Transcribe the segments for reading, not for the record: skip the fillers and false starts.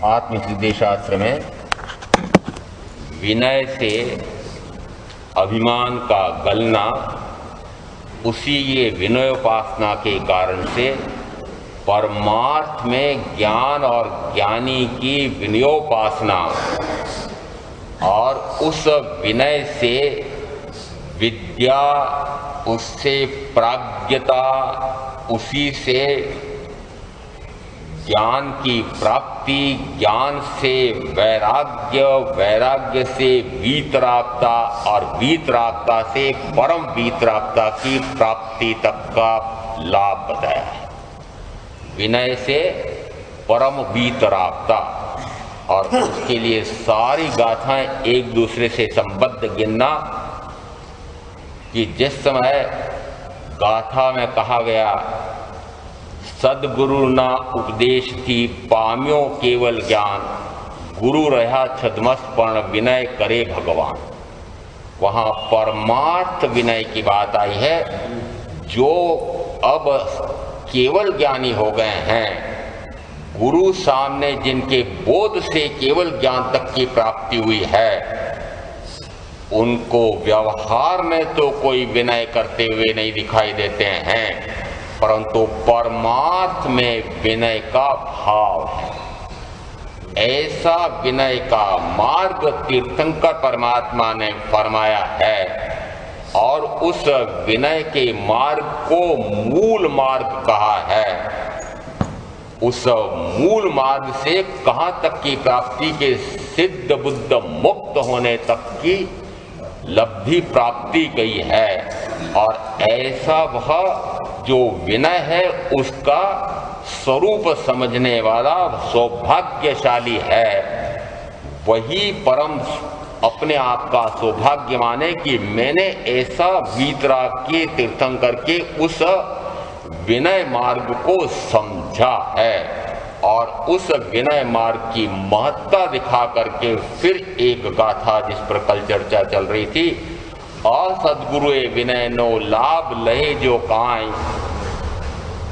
आत्मसिद्धि शास्त्र में विनय से अभिमान का गलना, उसी ये विनयोपासना के कारण से परमार्थ में ज्ञान और ज्ञानी की विनयोपासना और उस विनय से विद्या, उससे प्राज्ञता, उसी से ज्ञान की प्राप्ति, ज्ञान से वैराग्य, वैराग्य से वीतरागता और वीतरागता से परम वीतरागता की प्राप्ति तक का लाभ बताया है। विनय से परम वीतरागता, और उसके लिए सारी गाथाएं एक दूसरे से संबद्ध गिनना कि जिस समय गाथा में कहा गया सदगुरु ना उपदेश थी पाम्यो केवल ज्ञान, गुरु रहा छद्मस्तपर्ण विनय करे भगवान, वहाँ परमार्थ विनय की बात आई है। जो अब केवल ज्ञानी हो गए हैं, गुरु सामने जिनके बोध से केवल ज्ञान तक की प्राप्ति हुई है, उनको व्यवहार में तो कोई विनय करते हुए नहीं दिखाई देते हैं, परंतु परमार्थ में विनय का भाव है। ऐसा विनय का मार्ग तीर्थंकर परमात्मा ने फरमाया है, और उस विनय के मार्ग को मूल मार्ग कहा है। उस मूल मार्ग से कहाँ तक की प्राप्ति के सिद्ध बुद्ध मुक्त होने तक की लब्धि प्राप्ति गई है, और ऐसा वह जो विनय है उसका स्वरूप समझने वाला सौभाग्यशाली है, वही परम अपने आप का सौभाग्य माने कि मैंने ऐसा वीतराग के तीर्थंकर के उस विनय मार्ग को समझा है, और उस विनय मार्ग की महत्ता दिखा करके फिर एक गाथा जिस पर कल चर्चा चल रही थी, असदगुरु विनय नो लाभ लहे जो काई,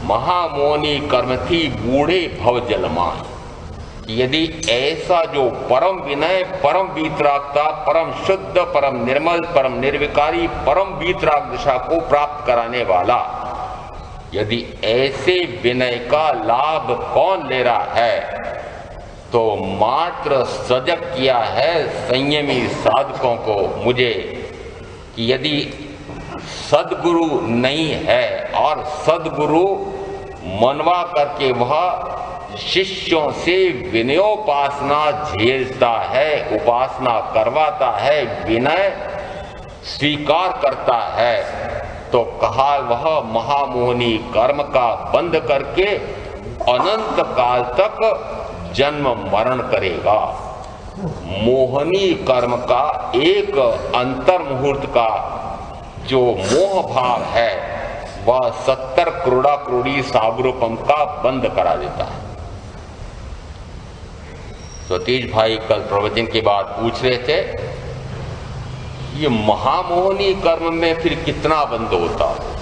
महामोनी कर्म थी बूढ़े भव जलमाई। यदि ऐसा जो परम विनय, परम वीतरागता, परम शुद्ध, परम निर्मल, परम निर्विकारी, परम वीतराग दिशा को प्राप्त कराने वाला, यदि ऐसे विनय का लाभ कौन ले रहा है, तो मात्र सजग किया है संयमी साधकों को मुझे कि यदि सदगुरु नहीं है और सदगुरु मनवा करके वह शिष्यों से विनयोपासना झेलता है, उपासना करवाता है, विनय स्वीकार करता है, तो कहा वह महामोहनी कर्म का बंद करके अनंत काल तक जन्म मरण करेगा। मोहनी कर्म का एक अंतर मुहूर्त का जो मोह भाव है, वह 70 करोड़ा करोड़ी सागरोपम का बंद करा देता है। सतीश भाई कल प्रवचन के बाद पूछ रहे थे, ये महामोहनी कर्म में फिर कितना बंद होता हो?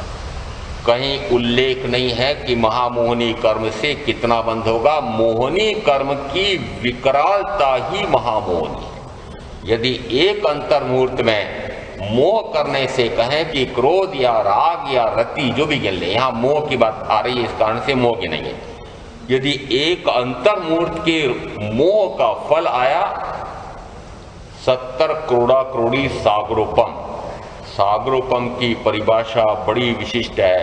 कहीं उल्लेख नहीं है कि महामोहनी कर्म से कितना बंद होगा। मोहनी कर्म की विकरालता ही महामोहनी है। यदि एक अंतर मुहूर्त में मोह करने से कहें कि क्रोध या राग या रति जो भी गिन ले, यहाँ मोह की बात आ रही है, इस कारण से मोह की नहीं है। यदि एक अंतर मुहूर्त के मोह का फल आया 70 करोड़ा करोड़ी सागरोपम। सागरोपम की परिभाषा बड़ी विशिष्ट है,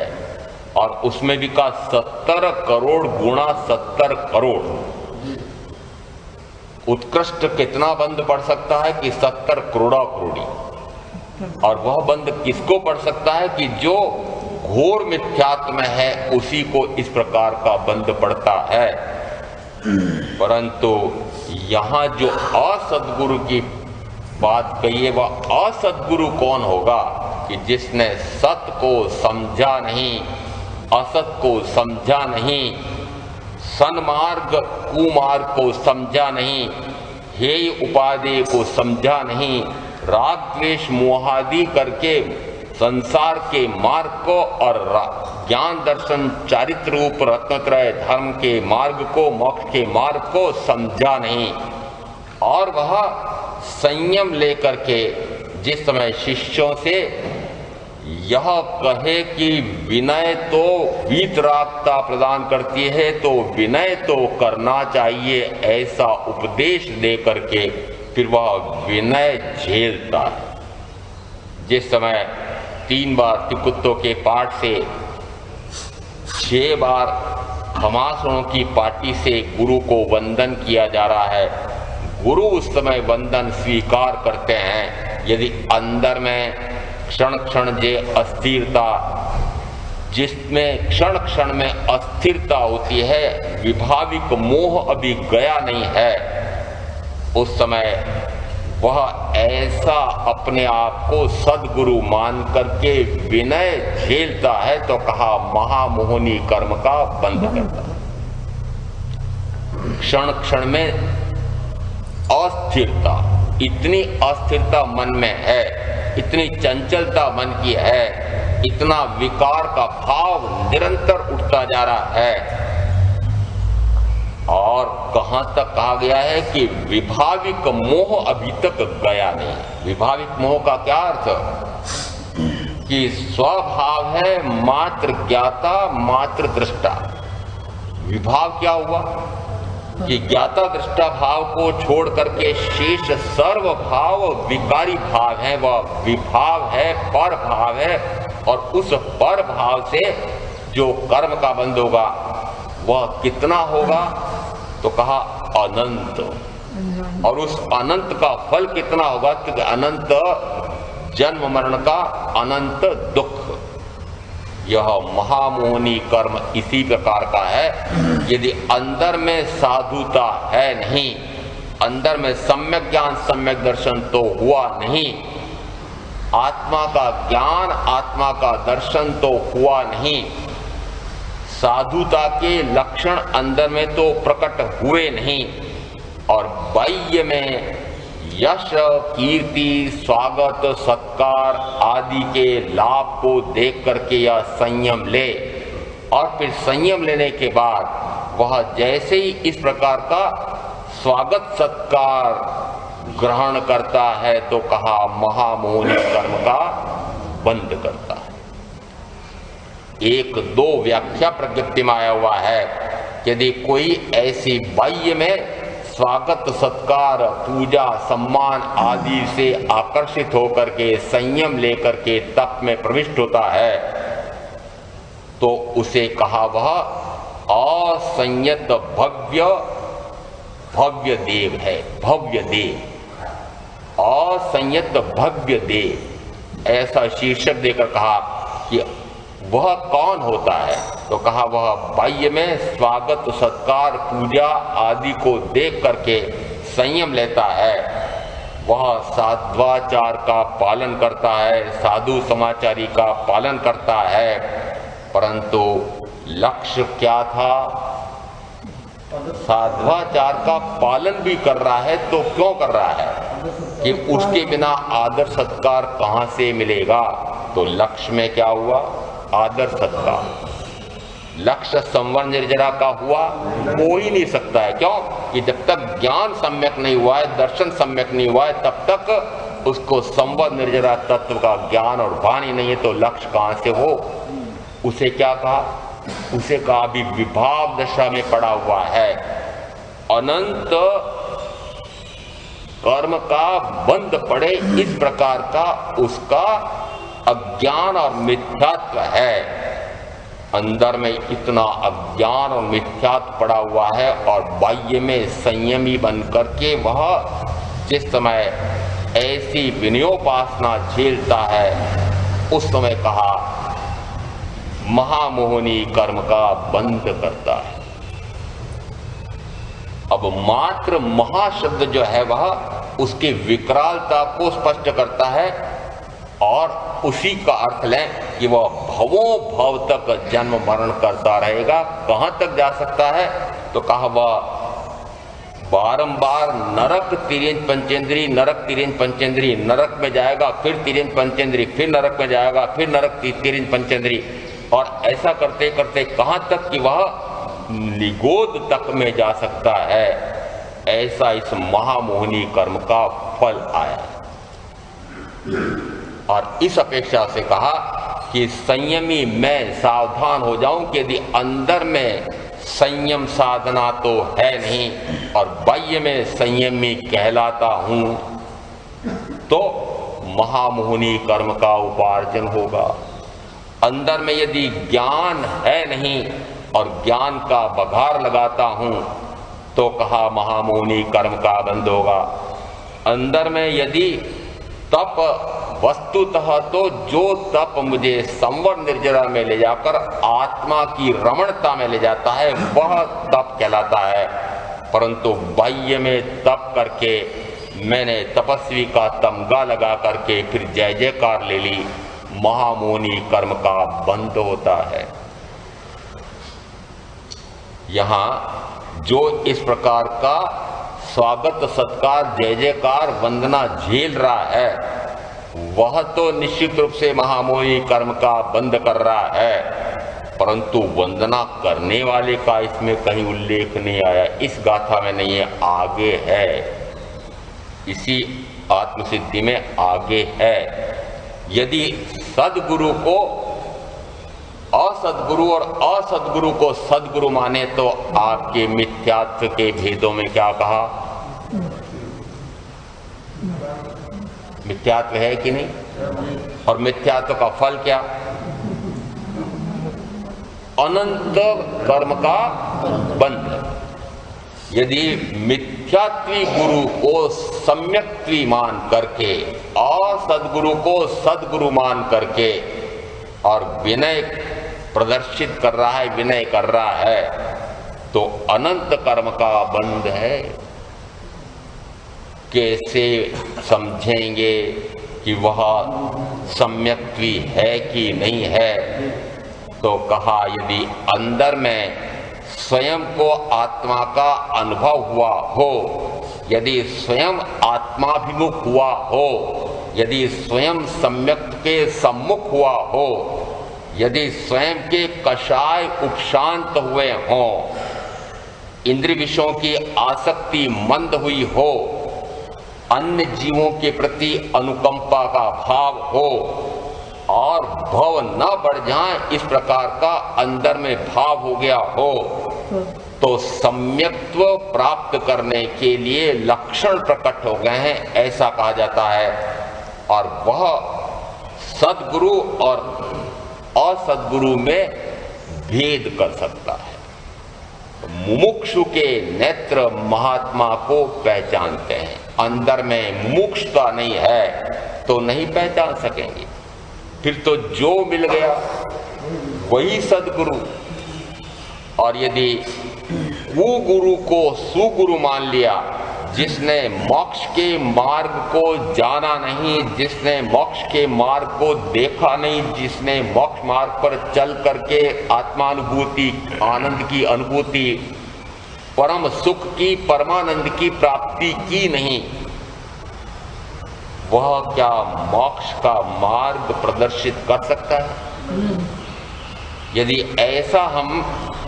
और उसमें भी कहा 70 करोड़ गुणा 70 करोड़। उत्कृष्ट कितना बंद पड़ सकता है कि 70 करोड़ा करोड़ी, और वह बंद किसको पड़ सकता है कि जो घोर मिथ्यात्व में है उसी को इस प्रकार का बंद पड़ता है। परंतु यहाँ जो असदगुरु की बात कही है, वह असदगुरु कौन होगा कि जिसने सत को समझा नहीं, असत को समझा नहीं, सन्मार्ग कुमार्ग को समझा नहीं, हेय उपादेय को समझा नहीं, राग द्वेष मोहादि करके संसार के मार्ग को और ज्ञान दर्शन चारित्र रूप रत्नत्रय धर्म के मार्ग को, मोक्ष के मार्ग को समझा नहीं। और वह संयम लेकर के जिस समय शिष्यों से यह कहे कि विनय तो वीतरागता प्रदान करती है, तो विनय तो करना चाहिए, ऐसा उपदेश दे करके फिर वह विनय झेलता है। जिस समय 3 बार त्रिकुत्तों के पाठ से 6 बार खमासों की पाटी से गुरु को वंदन किया जा रहा है, गुरु उस समय वंदन स्वीकार करते हैं। यदि अंदर में क्षण क्षण जे अस्थिरता, जिसमें क्षण क्षण में अस्थिरता होती है, विभाविक मोह अभी गया नहीं है, उस समय वह ऐसा अपने आप को सद्गुरु मान करके विनय झेलता है, तो कहा महामोहनी कर्म का बंध करता है। क्षण क्षण में अस्थिरता, इतनी अस्थिरता मन में है, इतनी चंचलता मन की है, इतना विकार का भाव निरंतर उठता जा रहा है। और कहां तक कहा गया है कि विभाविक मोह अभी तक गया नहीं। विभाविक मोह का क्या अर्थ? कि स्वभाव है मात्र ज्ञाता मात्र दृष्टा। विभाव क्या हुआ कि ज्ञाता दृष्टा भाव को छोड़ करके शेष सर्व भाव विकारी भाव है, वह विभाव है, पर भाव है। और उस पर भाव से जो कर्म का बंध होगा वह कितना होगा? तो कहा अनंत। और उस अनंत का फल कितना होगा? क्योंकि अनंत जन्म मरण का अनंत दुख। यह महामोहनी कर्म इसी प्रकार का है। यदि अंदर में साधुता है नहीं, अंदर में सम्यक ज्ञान सम्यक दर्शन तो हुआ नहीं, आत्मा का ज्ञान आत्मा का दर्शन तो हुआ नहीं, साधुता के लक्षण अंदर में तो प्रकट हुए नहीं, और बाह्य में यश कीर्ति स्वागत सत्कार आदि के लाभ को देख करके यह संयम ले, और फिर संयम लेने के बाद वह जैसे ही इस प्रकार का स्वागत सत्कार ग्रहण करता है तो कहा महामोहनी कर्म का बंध करता है। 1-2 व्याख्या प्रज्ञप्ति में आया हुआ है। यदि कोई ऐसी बाह्य में स्वागत सत्कार पूजा सम्मान आदि से आकर्षित होकर के संयम लेकर के तप में प्रविष्ट होता है तो उसे कहा वह असंयत भव्य देव है। भव्य देव, असंयत भव्य देव, ऐसा शीर्षक देकर कहा कि वह कौन होता है? तो कहा वह बाह्य में स्वागत सत्कार पूजा आदि को देख करके संयम लेता है, वह साध्वाचार का पालन करता है, साधु समाचारी का पालन करता है, परंतु लक्ष्य क्या था? साध्वाचार का पालन भी कर रहा है तो क्यों कर रहा है कि उसके बिना आदर सत्कार कहां से मिलेगा? तो लक्ष्य में क्या हुआ? आदर सत्कार। लक्ष्य संवरण निर्जरा का हुआ हो ही नहीं सकता है। क्यों? कि जब तक ज्ञान सम्यक नहीं हुआ है, दर्शन सम्यक नहीं हुआ है, तब तक उसको संवरण निर्जरा तत्व का ज्ञान और भान ही नहीं है, तो लक्ष्य कहां से हो? उसे क्या कहा? उसे कहा अभी विभाव दशा में पड़ा हुआ है। अनंत कर्म का बंध पड़े इस प्रकार का उसका अज्ञान और मिथ्यात्व है। अंदर में इतना अज्ञान और मिथ्यात्व पड़ा हुआ है और बाह्य में संयमी बन करके वह जिस समय ऐसी विनयोपासना झेलता है उस समय कहा महामोहनी कर्म का बंध करता है। अब मात्र महाशब्द जो है वह उसकी विकरालता को स्पष्ट करता है और उसी का अर्थ लें कि वह भवों भव तक जन्म मरण करता रहेगा। कहां तक जा सकता है? तो कहा वह बारंबार नरक तिर्यंच पंचेंद्री, नरक तिर्यंच पंचेंद्री, नरक में जाएगा, फिर तिर्यंच पंचेंद्री, फिर नरक में जाएगा, फिर नरक तिर्यंच पंचेंद्री, और ऐसा करते करते कहां तक कि वह निगोद तक में जा सकता है, ऐसा इस महामोहिनी कर्म का फल आया। और इस अपेक्षा से कहा कि संयमी मैं सावधान हो जाऊं कि यदि अंदर में संयम साधना तो है नहीं और बाह्य में संयमी कहलाता हूं तो महामोहिनी कर्म का उपार्जन होगा। अंदर में यदि ज्ञान है नहीं और ज्ञान का बघार लगाता हूं तो कहा महामोहिनी कर्म का बंध होगा। अंदर में यदि तप वस्तुतः तो जो तप मुझे संवर निर्जरा में ले जाकर आत्मा की रमणता में ले जाता है वह तप कहलाता है, परंतु बाह्य में तप करके मैंने तपस्वी का तमगा लगा करके फिर जय जयकार ले ली, महामोहिनी कर्म का बंध होता है। यहां जो इस प्रकार का स्वागत सत्कार जय जयकार वंदना झेल रहा है वह तो निश्चित रूप से महामोहिनी कर्म का बंध कर रहा है, परंतु वंदना करने वाले का इसमें कहीं उल्लेख नहीं आया, इस गाथा में नहीं है, आगे है, इसी आत्मसिद्धि में आगे है। यदि सदगुरु को असदगुरु और असदगुरु को सदगुरु माने तो आपके मिथ्यात्व के भेदों में क्या कहा? मिथ्यात्व है कि नहीं? और मिथ्यात्व का फल क्या? अनंत कर्म का बंध। यदि मिथ्यात्वी गुरु को सम्यक्त्वी मान करके और सदगुरु को सदगुरु मान करके और विनय प्रदर्शित कर रहा है, विनय कर रहा है, तो अनंत कर्म का बंध है। कैसे समझेंगे कि वह सम्यक्त्वी है कि नहीं है? तो कहा यदि अंदर में स्वयं को आत्मा का अनुभव हुआ हो, यदि स्वयं आत्माभिमुख हुआ हो, यदि स्वयं सम्यक के सम्मुख हुआ हो, यदि स्वयं के कषाय उपशांत हुए हों, इंद्रिय विषयों की आसक्ति मंद हुई हो, अन्य जीवों के प्रति अनुकंपा का भाव हो और भव न बढ़ जाए इस प्रकार का अंदर में भाव हो गया हो, तो सम्यक्त्व प्राप्त करने के लिए लक्षण प्रकट हो गए हैं, ऐसा कहा जाता है। और वह सद्गुरु और असद्गुरु में भेद कर सकता है। मुमुक्षु के नेत्र महात्मा को पहचानते हैं, अंदर में मुमुक्षुता नहीं है तो नहीं पहचान सकेंगे। फिर तो जो मिल गया वही सद्गुरु। और यदि कुगुरु को सुगुरु मान लिया, जिसने मोक्ष के मार्ग को जाना नहीं, जिसने मोक्ष के मार्ग को देखा नहीं, जिसने मोक्ष मार्ग पर चल करके आत्मानुभूति, आनंद की अनुभूति, परम सुख की, परमानंद की प्राप्ति की नहीं, वह क्या मोक्ष का मार्ग प्रदर्शित कर सकता है? यदि ऐसा हम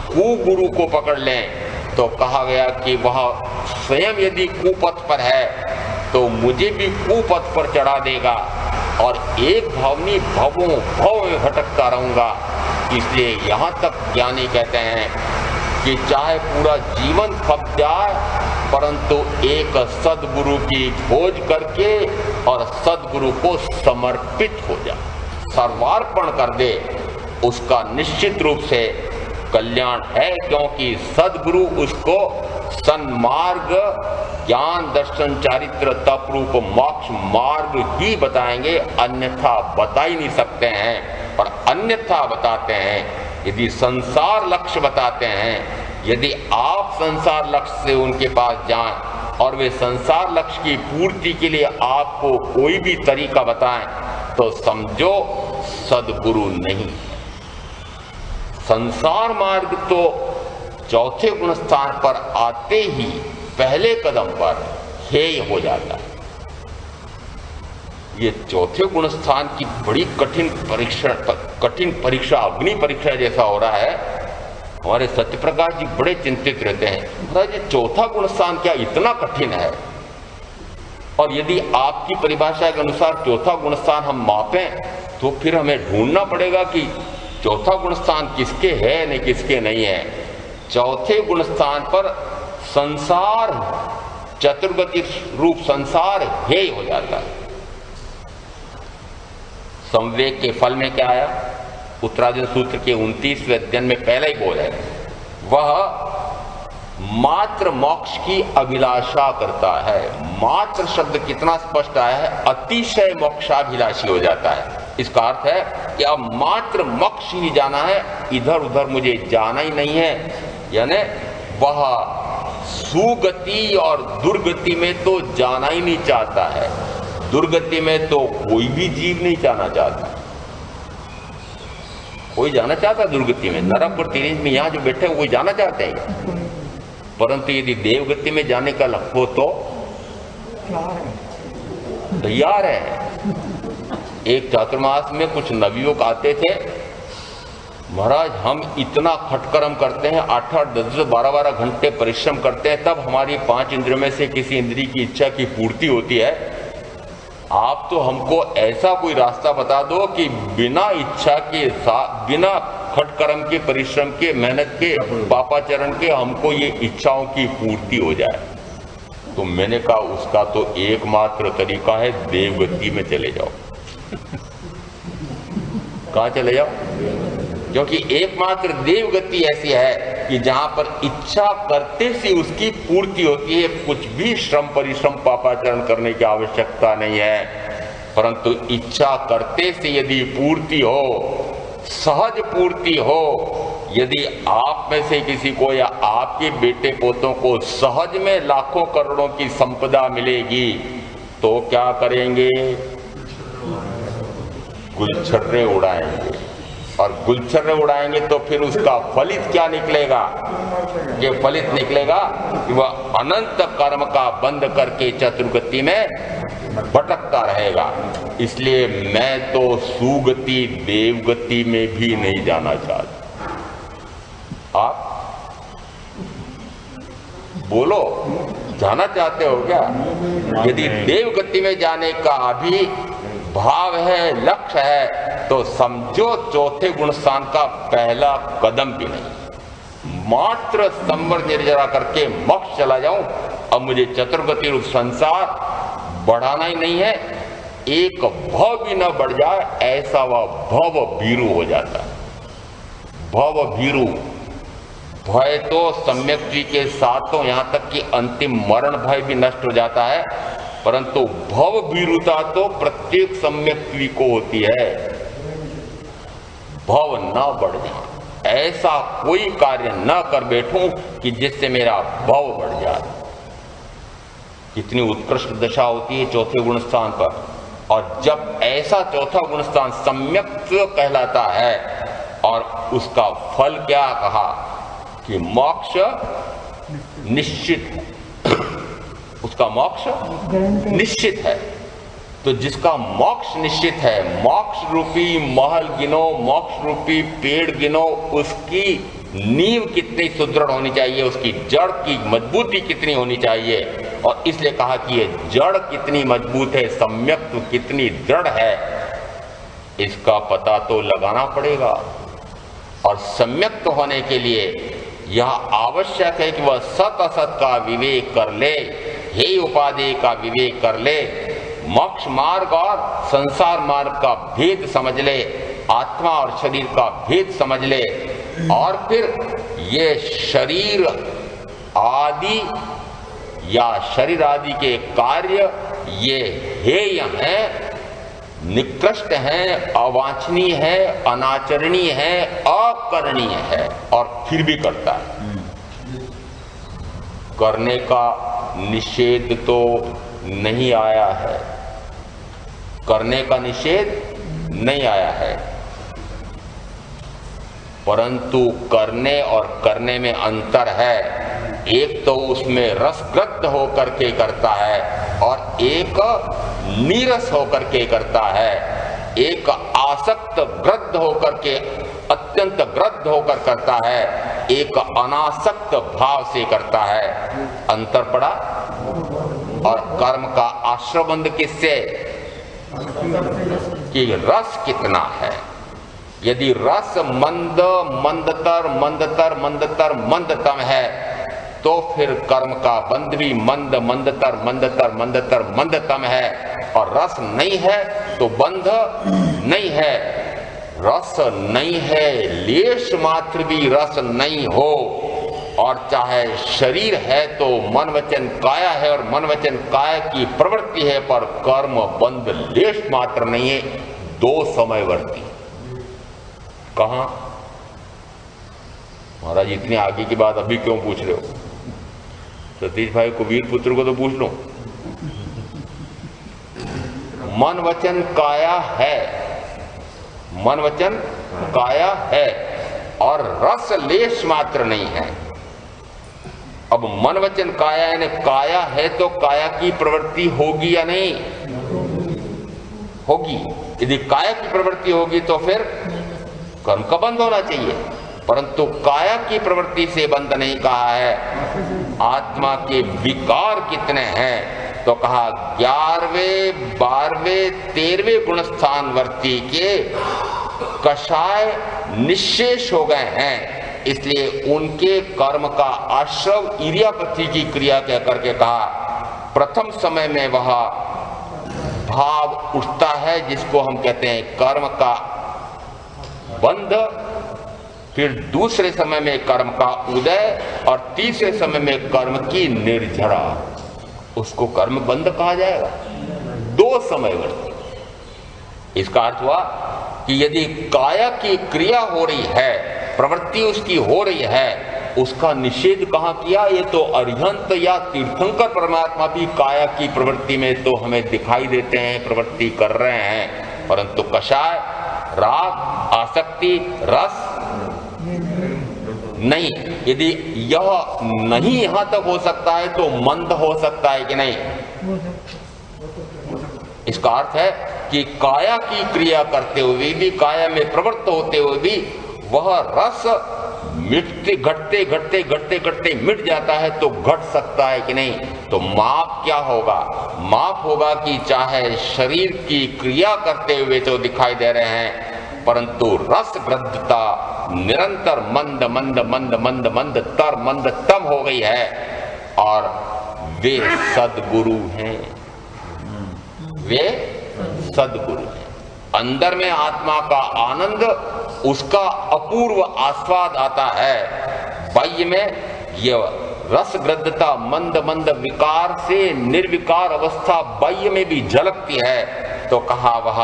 कुगुरु को पकड़ लें तो कहा गया कि वह स्वयं यदि कुपथ पर है तो मुझे भी कुपथ पर चढ़ा देगा और एक भावनी भवों भव में भटकता रहूंगा। इसलिए यहाँ तक ज्ञानी कहते हैं कि चाहे पूरा जीवन खप जाए परंतु एक सद्गुरु की खोज करके और सद्गुरु को समर्पित हो जाए, सर्वार्पण कर दे, उसका निश्चित रूप से कल्याण है, क्योंकि सद्गुरु उसको सन्मार्ग, ज्ञान, दर्शन, चारित्र, तप रूप मोक्ष मार्ग ही बताएंगे, अन्यथा बता ही नहीं सकते हैं। और अन्यथा बताते हैं, यदि संसार लक्ष्य बताते हैं, यदि आप संसार लक्ष्य से उनके पास जाएं और वे संसार लक्ष्य की पूर्ति के लिए आपको कोई भी तरीका बताएं तो समझो सद्गुरु नहीं। संसार मार्ग तो चौथे गुण स्थान पर आते ही पहले कदम पर हेय हो जाता है। ये चौथे गुण स्थान की बड़ी कठिन परीक्षा अग्नि परीक्षा जैसा हो रहा है। हमारे सत्यप्रकाश जी बड़े चिंतित रहते हैं, महाराज ये चौथा गुण स्थान क्या इतना कठिन है? और यदि आपकी परिभाषा के अनुसार चौथा गुण स्थान हम मापें तो फिर हमें ढूंढना पड़ेगा कि चौथा गुण स्थान किसके है नहीं किसके नहीं है। चौथे गुण स्थान पर संसार, चतुर्गति रूप संसार हे हो जाता है। संवेग के फल में क्या आया? उत्तरार्जुन सूत्र के 29वें अध्ययन में पहले ही बोल है, वह मात्र मोक्ष की अभिलाषा करता है। मात्र शब्द कितना स्पष्ट आया है, अतिशय मोक्षाभिलाषी हो जाता है। इसका अर्थ है कि अब मात्र मोक्ष ही जाना है, इधर उधर मुझे जाना ही नहीं है। यानी वह सुगति और दुर्गति में तो जाना ही नहीं चाहता है। दुर्गति में तो कोई भी जीव नहीं जाना चाहता। कोई जाना चाहता दुर्गति में? नरक और तिरंज में यहाँ जो बैठे हैं वो जाना चाहते हैं, परंतु यदि देवगति में जाने का लक्ष्य हो तो तैयार है। एक चातुर्मास में कुछ नवयुवक आते थे, महाराज हम इतना खटकर्म करते हैं, 8-8, 10-10, 12-12 घंटे परिश्रम करते हैं, तब हमारी 5 इंद्रियों में से किसी इंद्रिय की इच्छा की पूर्ति होती है। आप तो हमको ऐसा कोई रास्ता बता दो कि बिना इच्छा के साथ, बिना खटकर्म के, परिश्रम के, मेहनत के, पापाचरण के हमको ये इच्छाओं की पूर्ति हो जाए। तो मैंने कहा उसका तो एकमात्र तरीका है, देवगति में चले जाओ। कहाँ चले जाओ? क्योंकि एकमात्र देवगति ऐसी है कि जहां पर इच्छा करते से उसकी पूर्ति होती है। कुछ भी श्रम परिश्रम पापाचरण करने की आवश्यकता नहीं है, परंतु इच्छा करते से यदि पूर्ति हो, सहज पूर्ति हो, यदि आप में से किसी को या आपके बेटे पोतों को सहज में लाखों करोड़ों की संपदा मिलेगी तो क्या करेंगे? गुलछर्रे उड़ाएंगे। और गुलछर्रे उड़ाएंगे तो फिर उसका फलित क्या निकलेगा? ये फलित निकलेगा कि वह अनंत कर्म का बंद करके चतुर्गति में भटकता रहेगा। इसलिए मैं तो सुगति देवगति में भी नहीं जाना चाहता। आप बोलो, जाना चाहते हो क्या? यदि देवगति में जाने का अभी भाव है, लक्ष्य है, तो समझो चौथे गुण स्थान का पहला कदम भी नहीं। मात्र संवर निर्जरा करके मोक्ष चला जाऊं, अब मुझे चतुर्गति रूप संसार बढ़ाना ही नहीं है। एक भव भी न बढ़ जाए ऐसा वह भव भीरु हो जाता है। भव भीरु, भय तो सम्यक द्वी के साथ तो यहां तक कि अंतिम मरण भय भी नष्ट हो जाता है, परंतु भव भीरुता तो प्रत्येक सम्यक द्वी को होती है। भव न बढ़ जाए, ऐसा कोई कार्य न कर बैठूं कि जिससे मेरा भव बढ़ जाए। कितनी उत्कृष्ट दशा होती है चौथे गुण स्थान पर। और जब ऐसा चौथा गुण स्थान सम्यक्त्व कहलाता है, और उसका फल क्या कहा कि मोक्ष निश्चित है, उसका मोक्ष निश्चित है। तो जिसका मोक्ष निश्चित है, मोक्ष रूपी महल गिनो, मोक्ष रूपी पेड़ गिनो, उसकी नींव कितनी सुदृढ़ होनी चाहिए, उसकी जड़ की मजबूती कितनी होनी चाहिए। और इसलिए कहा कि ये जड़ कितनी मजबूत है, सम्यक्त्व कितनी दृढ़ है, इसका पता तो लगाना पड़ेगा। और सम्यक्त्व होने के लिए यह आवश्यक है कि वह सत असत का विवेक कर ले, हे उपादेय का विवेक कर ले, मोक्ष मार्ग और संसार मार्ग का भेद समझ ले, आत्मा और शरीर का भेद समझ ले, और फिर ये शरीर आदि या शरीर आदि के कार्य ये हेय हैं, निकृष्ट हैं, अवांछनीय है, अनाचरणीय है, अकरणीय है, और फिर भी करता है। करने का निषेध तो नहीं आया है, करने का निषेध नहीं आया है, परंतु करने और करने में अंतर है। एक तो उसमें रसग्रस्त होकर के करता है, और एक नीरस होकर के करता है, एक आसक्त ग्रद्ध होकर के, अत्यंत ग्रद्ध होकर करता है, एक अनासक्त भाव से करता है। अंतर पड़ा। और कर्म का आश्रयबंध किससे? कि रस कितना है। यदि रस मंद मंदतर मंदतर मंदतर मंदतम है तो फिर कर्म का बंध भी मंद मंदतर मंदतर मंदतर मंदतम है। और रस नहीं है तो बंध नहीं है। रस नहीं है, लेश मात्र भी रस नहीं हो, और चाहे शरीर है तो मन वचन काया है, और मन वचन काया की प्रवृत्ति है, पर कर्म बंध लेश मात्र नहीं है। दो समयवर्ती। कहां? महाराज इतनी आगे की बात अभी क्यों पूछ रहे हो? सतीश भाई कुबीर पुत्र को तो पूछ लो। मन वचन काया है, मन वचन काया है, और रस लेश मात्र नहीं है। अब मन वचन काया यानी काया है तो काया की प्रवृत्ति होगी या नहीं? होगी। यदि काया की प्रवृत्ति होगी तो फिर कर्म का बंध होना चाहिए, परंतु काया की प्रवृत्ति से बंध नहीं कहा है। आत्मा के विकार कितने हैं तो कहा 11वें 12वें 13वें गुणस्थान वर्ती के कषाय निशेष हो गए हैं, इसलिए उनके कर्म का आश्रव इरियापति की क्रिया कह करके कहा। प्रथम समय में वह भाव उठता है जिसको हम कहते हैं कर्म का बंध, फिर दूसरे समय में कर्म का उदय, और तीसरे समय में कर्म की निर्झरा, उसको कर्म बंध कहा जाएगा। दो समयवर्ती। इसका अर्थ हुआ कि यदि काया की क्रिया हो रही है, प्रवृत्ति उसकी हो रही है, उसका निषेध कहां किया? ये तो अरिहंत या तीर्थंकर परमात्मा भी काया की प्रवृत्ति में तो हमें दिखाई देते हैं, प्रवृत्ति कर रहे हैं, परंतु कषाय, राग, आसक्ति, रस नहीं। यदि यह नहीं यहां तक हो सकता है तो मंद हो सकता है कि नहीं? इसका अर्थ है कि काया की क्रिया करते हुए भी, काया में प्रवृत्त होते हुए भी वह रस मिटते घटते घटते घटते घटते मिट जाता है तो घट सकता है कि नहीं? तो माप क्या होगा? माप होगा कि चाहे शरीर की क्रिया करते हुए तो दिखाई दे रहे हैं, परंतु रस ग्रद्धता निरंतर मंद मंद मंद मंद मंद तर मंद तम हो गई है, और वे सद्गुरु हैं, वे सद्गुरु हैं। अंदर में आत्मा का आनंद, उसका अपूर्व आस्वाद आता है। बाह्य में यह रसग्रद्धता मंद मंद विकार से निर्विकार अवस्था बाह्य में भी झलकती है, तो कहा वह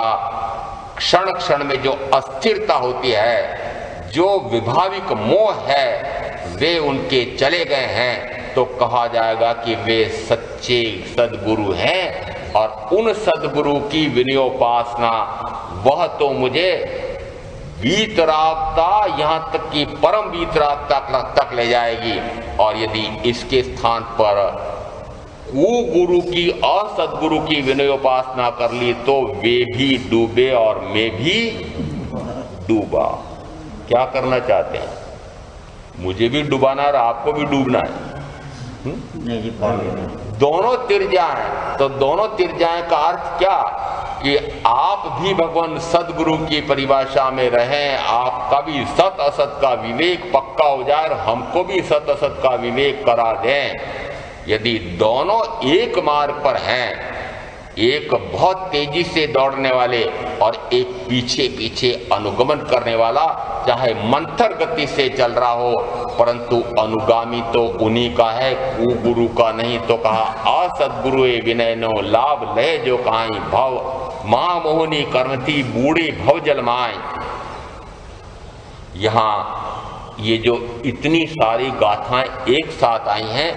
क्षण क्षण में जो अस्थिरता होती है, जो विभाविक मोह है, वे उनके चले गए हैं, तो कहा जाएगा कि वे सच्चे सद्गुरु हैं। और उन सद्गुरु की विनयोपासना, वह तो मुझे वीतरागता, यहां तक कि परम वीतरागता तक ले जाएगी। और यदि इसके स्थान पर गुरु की असद्गुरु की विनयोपासना कर ली तो वे भी डूबे और मैं भी डूबा। क्या करना चाहते हैं? मुझे भी डुबाना और आपको भी डूबना है। दोनों तिर जाएं, तो दोनों तिर जाएं का अर्थ क्या? कि आप भी भगवान सद्गुरु की परिभाषा में रहें, आपका भी सत असत का विवेक पक्का हो जाए और हमको भी सत असत का विवेक करा दें। यदि दोनों एक मार्ग पर हैं, एक बहुत तेजी से दौड़ने वाले और एक पीछे पीछे अनुगमन करने वाला, चाहे मंथर गति से चल रहा हो, परंतु अनुगामी तो उन्हीं का है, गुरु का नहीं। तो कहा असद्गुरु विनय नो लाभ ले जो कहाई भव महामोहनी कर्मथी बूढ़े भव जलमाए। यहाँ ये जो इतनी सारी गाथाएं एक साथ आई हैं,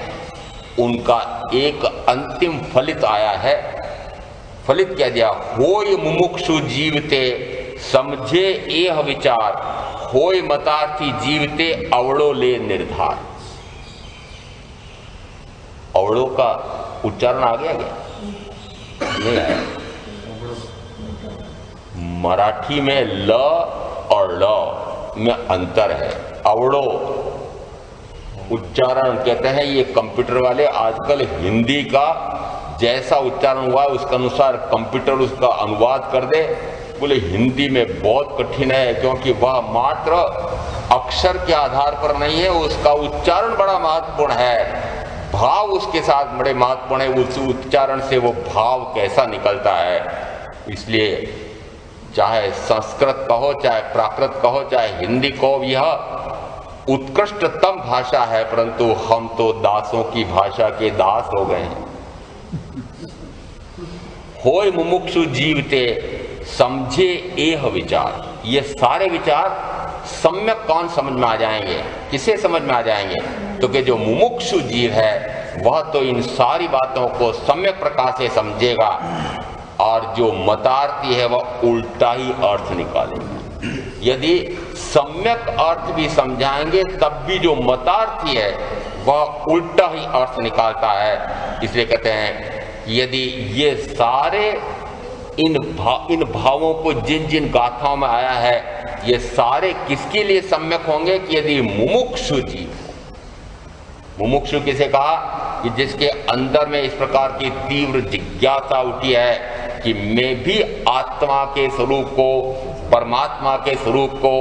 उनका एक अंतिम फलित आया है। फलित क्या दिया? होय मुमुक्षु जीवते समझे एह विचार, होय मतार्थी जीवते अवड़ो ले निर्धार। अवड़ो का उच्चारण आ गया क्या? नहीं आया। मराठी में ल और ल में अंतर है। अवड़ो उच्चारण कहते हैं ये कंप्यूटर वाले आजकल हिंदी का जैसा उच्चारण हुआ उसके अनुसार कंप्यूटर उसका अनुवाद कर दे। बोले हिंदी में बहुत कठिन है क्योंकि वह मात्र अक्षर के आधार पर नहीं है, उसका उच्चारण बड़ा महत्वपूर्ण है, भाव उसके साथ बड़े महत्वपूर्ण है। उस उच्चारण से वो भाव कैसा निकलता है। इसलिए चाहे संस्कृत कहो, चाहे प्राकृत कहो, चाहे हिंदी कहो, यह उत्कृष्टतम भाषा है, परंतु हम तो दासों की भाषा के दास हो गए हैं। होय मुमुक्षु जीवते समझे एह विचार, ये सारे विचार सम्यक कौन समझ में आ जाएंगे, किसे समझ में आ जाएंगे? तो कि जो मुमुक्षु जीव है वह तो इन सारी बातों को सम्यक प्रकार से समझेगा, और जो मतार्थी है वह उल्टा ही अर्थ निकालेगा। यदि सम्यक अर्थ भी समझाएंगे तब भी जो मतार्थी है वह उल्टा ही अर्थ निकालता है। इसलिए कहते हैं यदि ये सारे इन भावों को जिन जिन गाथाओं में आया है, ये सारे किसके लिए सम्यक होंगे? कि यदि मुमुक्षु जीव, मुमुक्षु किसे कहा? कि जिसके अंदर में इस प्रकार की तीव्र जिज्ञासा उठी है कि मैं भी आत्मा के स्वरूप को, परमात्मा के स्वरूप को,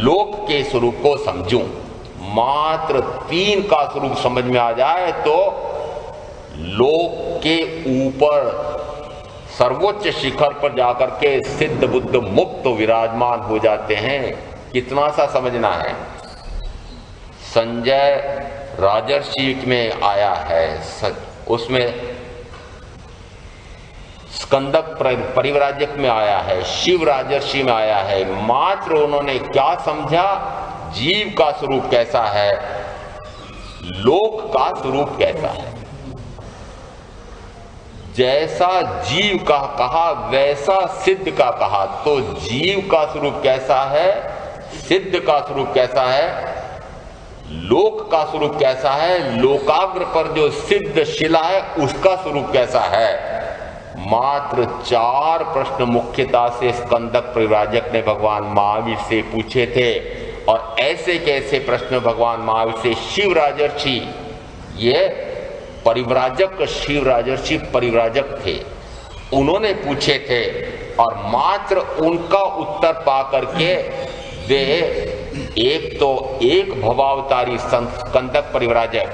लोक के स्वरूप को समझूं। मात्र तीन का स्वरूप समझ में आ जाए तो लोक के ऊपर सर्वोच्च शिखर पर जाकर के सिद्ध बुद्ध मुक्त विराजमान हो जाते हैं। कितना सा समझना है? संजय राजर्षि में आया है, उसमें स्कंदक परिव्राजक में आया है, शिव राजर्षि में आया है। मात्र उन्होंने क्या समझा? जीव का स्वरूप कैसा है, लोक का स्वरूप कैसा है। जैसा जीव का कहा वैसा सिद्ध का कहा। तो जीव का स्वरूप कैसा है, सिद्ध का स्वरूप कैसा है, लोक का स्वरूप कैसा है, लोकाग्र पर जो सिद्ध शिला है उसका स्वरूप कैसा है। मात्र 4 प्रश्न मुख्यता से स्कंदक परिव्राजक ने भगवान महावीर से पूछे थे, और ऐसे कैसे प्रश्न भगवान महावीर से शिव राजर्षि, ये परिव्राजक शिव राजर्षि परिव्राजक थे, उन्होंने पूछे थे, और मात्र उनका उत्तर पा करके वे एक भवावतारी स्कंदक परिव्राजक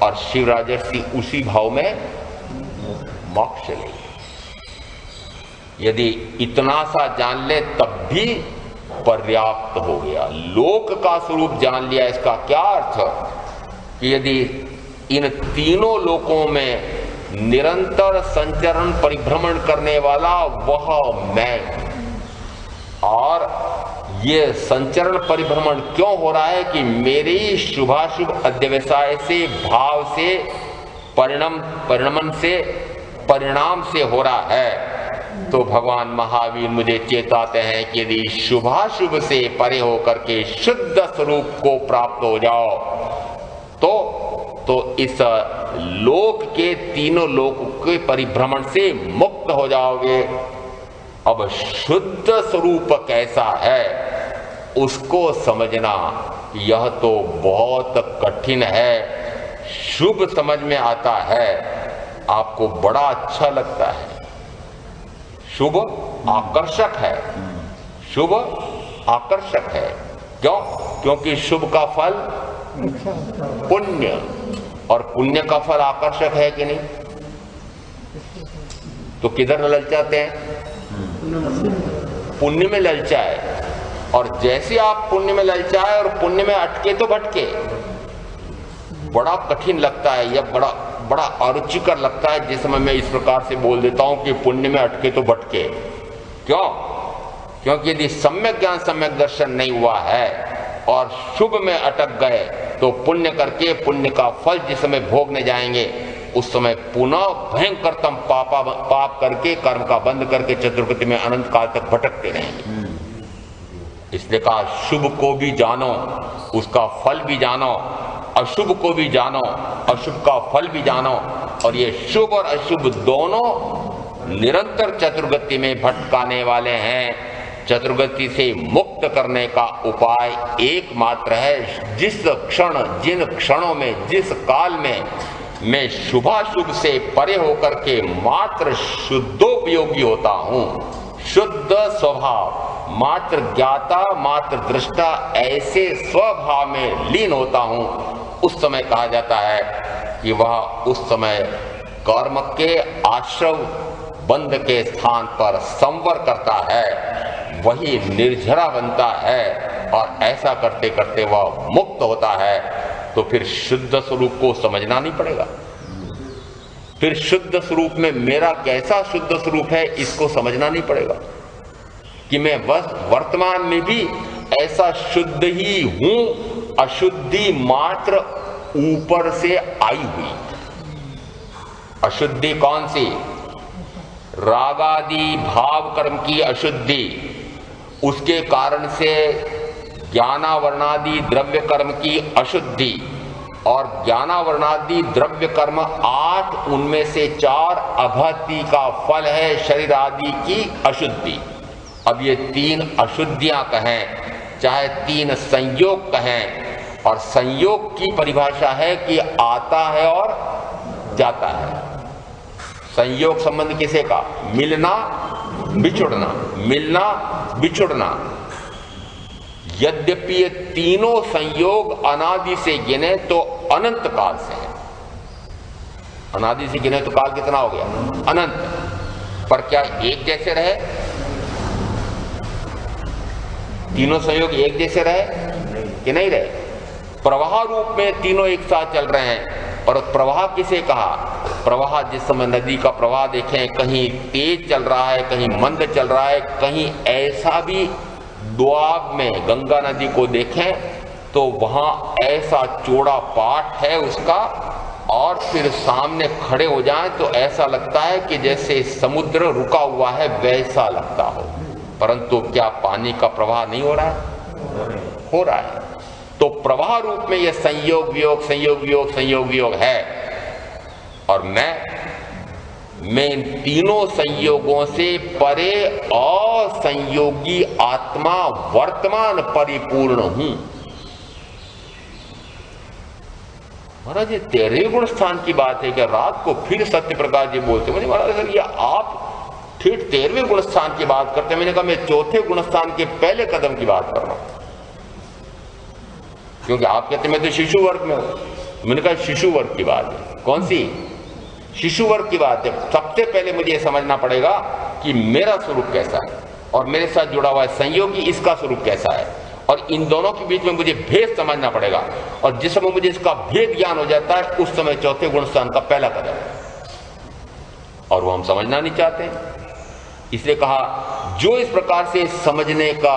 और शिव राजर्षि उसी भाव में मोक्ष ले। यदि इतना सा जान ले तब भी पर्याप्त हो गया। लोक का स्वरूप जान लिया, इसका क्या अर्थ? कि यदि इन तीनों लोकों में निरंतर संचरण परिभ्रमण करने वाला वह मैं, और ये संचरण परिभ्रमण क्यों हो रहा है? कि मेरी शुभाशुभ अध्यवसाय से, भाव से, परिणाम से हो रहा है। तो भगवान महावीर मुझे चेताते हैं कि यदि शुभाशुभ से परे होकर के शुद्ध स्वरूप को प्राप्त हो जाओ तो इस लोक के तीनों लोक के परिभ्रमण से मुक्त हो जाओगे। अब शुद्ध स्वरूप कैसा है उसको समझना यह तो बहुत कठिन है। शुभ समझ में आता है, आपको बड़ा अच्छा लगता है, शुभ आकर्षक है, शुभ आकर्षक है। क्यों? क्योंकि शुभ का फल पुण्य, और पुण्य का फल आकर्षक है कि नहीं? तो किधर ललचाते हैं? पुण्य में ललचाए, और जैसे आप पुण्य में ललचाए और पुण्य में अटके तो भटके। बड़ा कठिन लगता है, यह बड़ा अरुचिकर लगता है जिस समय मैं इस प्रकार से बोल देता हूं कि पुण्य में अटके तो भटके। क्यों? क्योंकि यदि सम्यक ज्ञान, सम्यक दर्शन नहीं हुआ है और शुभ में अटक गए तो पुण्य करके पुण्य का फल जिस समय भोगने जाएंगे उस समय पुनः भयंकरतम पाप करके, कर्म का बंद करके चतुर्गति में अनंत काल तक भटकते रहेंगे। इसलिए कहा शुभ को भी जानो, उसका फल भी जानो, अशुभ को भी जानो, अशुभ का फल भी जानो। और ये शुभ और अशुभ दोनों निरंतर चतुर्गति में भटकाने वाले हैं। चतुर्गति से मुक्त करने का उपाय एकमात्र है। जिस क्षण, जिन क्षणों में, जिस काल में मैं शुभाशुभ से परे होकर के मात्र शुद्धोपयोगी होता हूं, शुद्ध स्वभाव, मात्र ज्ञाता मात्र दृष्टा, ऐसे स्वभाव में लीन होता हूं, उस समय कहा जाता है कि वह उस समय कर्म के आश्रव बंध के स्थान पर संवर करता है, वही निर्झरा बनता है और ऐसा करते करते वह मुक्त होता है। तो फिर शुद्ध स्वरूप को समझना नहीं पड़ेगा। फिर शुद्ध स्वरूप में मेरा कैसा शुद्ध स्वरूप है इसको समझना नहीं पड़ेगा कि मैं बस वर्तमान में भी ऐसा शुद्ध ही हूं, अशुद्धि मात्र ऊपर से आई हुई। अशुद्धि कौन सी? रागादि भाव कर्म की अशुद्धि, उसके कारण से ज्ञानावरणादि द्रव्य कर्म की अशुद्धि, और ज्ञानावरणादि द्रव्य कर्म 8, उनमें से 4 अभक्ति का फल है शरीर आदि की अशुद्धि। अब ये 3 अशुद्धियां कहें, चाहे 3 संयोग कहें, और संयोग की परिभाषा है कि आता है और जाता है। संयोग संबंध किसे का? मिलना बिछुड़ना, मिलना बिछुड़ना। यद्यपि ये तीनों संयोग अनादि से गिने तो अनंत काल से है। अनादि से गिने तो काल कितना हो गया? अनंत। पर क्या एक जैसे रहे? तीनों संयोग एक जैसे रहे कि नहीं रहे? प्रवाह रूप में तीनों एक साथ चल रहे हैं, पर प्रवाह किसे कहा? प्रवाह जिस समय नदी का प्रवाह देखें, कहीं तेज चल रहा है, कहीं मंद चल रहा है, कहीं ऐसा भी दोआब में गंगा नदी को देखें तो वहां ऐसा चौड़ा पाट है उसका, और फिर सामने खड़े हो जाएं तो ऐसा लगता है कि जैसे समुद्र रुका हुआ है, वैसा लगता हो। परंतु क्या पानी का प्रवाह नहीं हो रहा है? हो रहा है। तो प्रवाह रूप में यह संयोग वियोग, संयोग वियोग, संयोग वियोग है। और मैं इन तीनों संयोगों से परे असंयोगी आत्मा वर्तमान परिपूर्ण हूं। महाराज, ये 13वें गुण स्थान की बात है कि रात को फिर सत्य प्रकाश जी बोलते। मुझे महाराज सर, ये आप ठीक 13वें गुण स्थान की बात करते हैं। मैंने कहा मैं चौथे गुण स्थान के पहले कदम की बात कर रहा हूं, क्योंकि आप कहते मैं तो शिशु वर्ग में हूं। मैंने कहा शिशु वर्ग की बात है। कौन सी? शिशु वर्ग की बात है। सबसे पहले मुझे समझना पड़ेगा कि मेरा स्वरूप कैसा है और मेरे साथ जुड़ा हुआ है संयोगी, इसका स्वरूप कैसा है, और इन दोनों के बीच में मुझे भेद समझना पड़ेगा। और जिस समय मुझे इसका भेद ज्ञान हो जाता है, उस समय चौथे गुण स्थान का पहला कदम है, और वो हम समझना नहीं चाहते। इसलिए कहा जो इस प्रकार से समझने का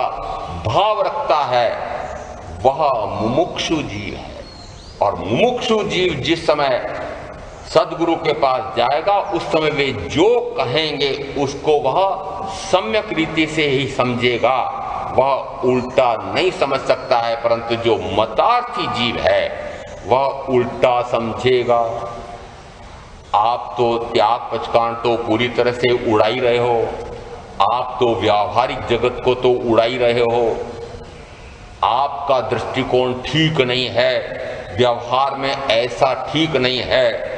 भाव रखता है वह मुमुक्षु जीव है। और मुमुक्षु जीव जिस समय सदगुरु के पास जाएगा, उस समय वे जो कहेंगे उसको वह सम्यक रीति से ही समझेगा, वह उल्टा नहीं समझ सकता है। परंतु जो मतार्थी जीव है वह उल्टा समझेगा। आप तो त्याग पचकांड तो पूरी तरह से उड़ा ही रहे हो, आप तो व्यावहारिक जगत को तो उड़ा ही रहे हो, आपका दृष्टिकोण ठीक नहीं है, व्यवहार में ऐसा ठीक नहीं है।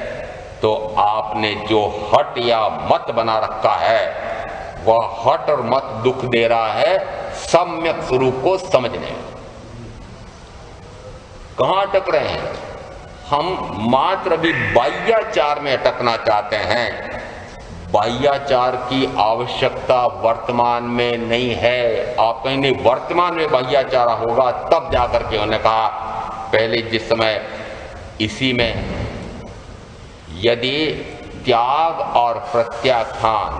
तो आपने जो हट या मत बना रखा है, वह हट और मत दुख दे रहा है सम्यक स्वरूप को समझने में। कहां अटक रहे हैं हम? मात्र भी बाह्याचार में अटकना चाहते हैं। बाह्याचार की आवश्यकता वर्तमान में नहीं है। आप कहेंगे वर्तमान में बाह्याचार होगा तब जाकर के उन्होंने कहा, पहले जिस समय इसी में यदि त्याग और प्रत्याख्यान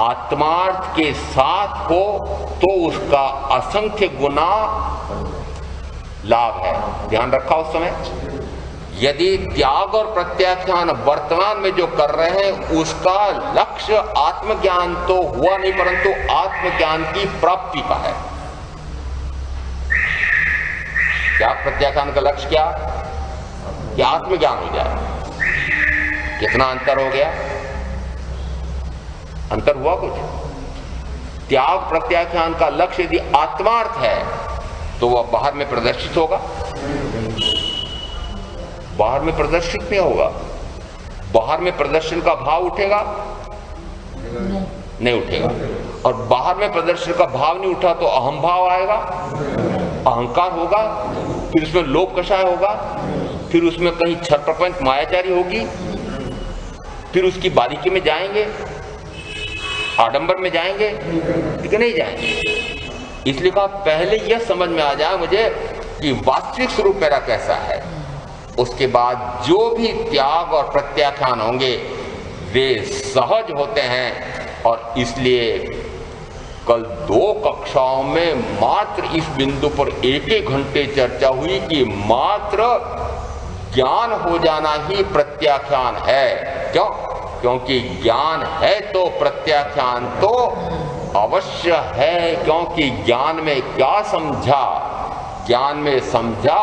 आत्मार्थ के साथ हो तो उसका असंख्य गुना लाभ है। ध्यान रखा उस समय, यदि त्याग और प्रत्याख्यान वर्तमान में जो कर रहे हैं उसका लक्ष्य आत्मज्ञान तो हुआ नहीं, परंतु आत्मज्ञान की प्राप्ति का है। त्याग प्रत्याख्यान का लक्ष्य क्या? कि आत्मज्ञान हो जाए। कितना अंतर हो गया? अंतर हुआ कुछ? त्याग प्रत्याख्यान का लक्ष्य यदि आत्मार्थ है तो वह बाहर में प्रदर्शित होगा? बाहर में प्रदर्शित नहीं होगा। बाहर में प्रदर्शन का भाव उठेगा? नहीं उठेगा। और बाहर में प्रदर्शन का भाव नहीं उठा तो अहम भाव आएगा, अहंकार होगा, फिर उसमें लोभ कषाय होगा, फिर उसमें कहीं छल प्रपंच मायाचारी होगी, फिर उसकी बारीकी में जाएंगे, आडंबर में जाएंगे कि नहीं जाएंगे। इसलिए कहा पहले यह समझ में आ जाए मुझे कि वास्तविक स्वरूप मेरा कैसा है, उसके बाद जो भी त्याग और प्रत्याख्यान होंगे वे सहज होते हैं। और इसलिए कल 2 कक्षाओं में मात्र इस बिंदु पर 1-1 घंटे चर्चा हुई कि मात्र ज्ञान हो जाना ही प्रत्याख्यान है। क्यों? क्योंकि ज्ञान है तो प्रत्याख्यान तो अवश्य है। क्योंकि ज्ञान में क्या समझा? ज्ञान में समझा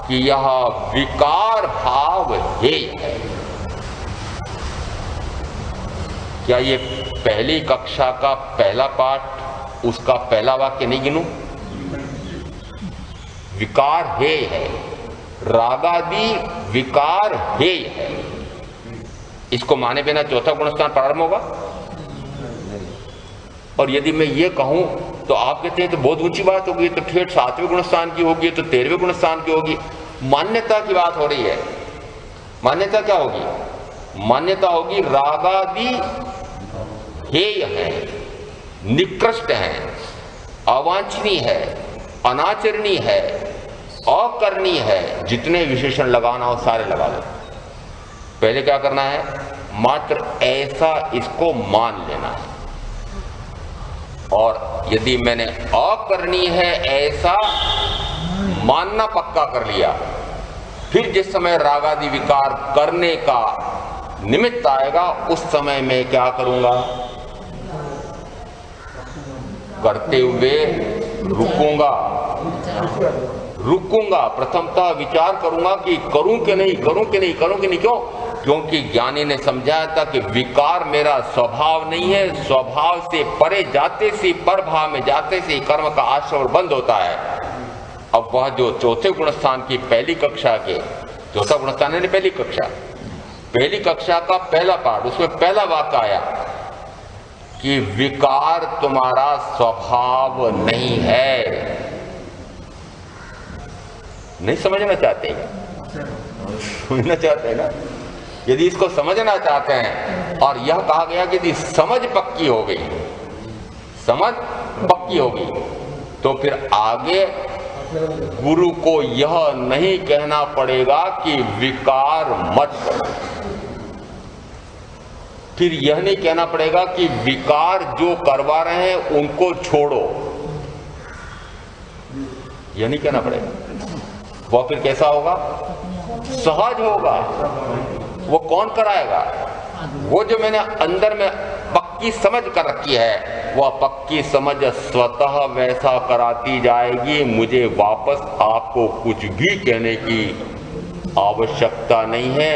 कि यह विकार भाव हेय है। क्या ये पहली कक्षा का पहला पाठ उसका पहला वाक्य नहीं गिनूं? विकार हेय है, रागादि विकार हेय है। इसको माने बिना चौथा गुणस्थान प्रारंभ होगा? और यदि मैं ये कहूं तो आप कहते हैं तो बहुत ऊंची बात होगी, तो ठेठ 7वें गुणस्थान की होगी, तो 13वें गुणस्थान की होगी। मान्यता की बात हो रही है। मान्यता क्या होगी? मान्यता होगी रागादि हेय है, निकृष्ट है, अवांछनीय है, अनाचरणीय है, अकरणीय है। जितने विशेषण लगाना हो सारे लगा दो। पहले क्या करना है? मात्र ऐसा इसको मान लेना है। और यदि मैंने अकरणीय है ऐसा मानना पक्का कर लिया, फिर जिस समय रागादि विकार करने का निमित्त आएगा उस समय मैं क्या करूंगा? करते हुए रुकूंगा। प्रथमतः विचार करूंगा कि करूं कि नहीं, करूं कि नहीं, करूं कि नहीं। क्यों? क्योंकि ज्ञानी ने समझाया था कि विकार मेरा स्वभाव नहीं है। स्वभाव से परे जाते से, पर भाव में जाते से कर्म का आश्रव बंद होता है। अब वह जो चौथे गुणस्थान की पहली कक्षा के, चौथा गुणस्थान है पहली कक्षा, पहली कक्षा का पहला पाठ, उसमें पहला वाक्य आया कि विकार तुम्हारा स्वभाव नहीं है। नहीं समझना चाहते? समझना चाहते हैं ना? यदि इसको समझना चाहते हैं, और यह कहा गया कि यदि समझ पक्की हो गई, समझ पक्की हो गई, तो फिर आगे गुरु को यह नहीं कहना पड़ेगा कि विकार मत करो। फिर यह नहीं कहना पड़ेगा कि विकार जो करवा रहे हैं उनको छोड़ो। यह नहीं कहना पड़ेगा। वह फिर कैसा होगा? सहज होगा। वो कौन कराएगा? वो जो मैंने अंदर में पक्की समझ कर रखी है, वह पक्की समझ स्वतः वैसा कराती जाएगी। मुझे वापस आपको कुछ भी कहने की आवश्यकता नहीं है।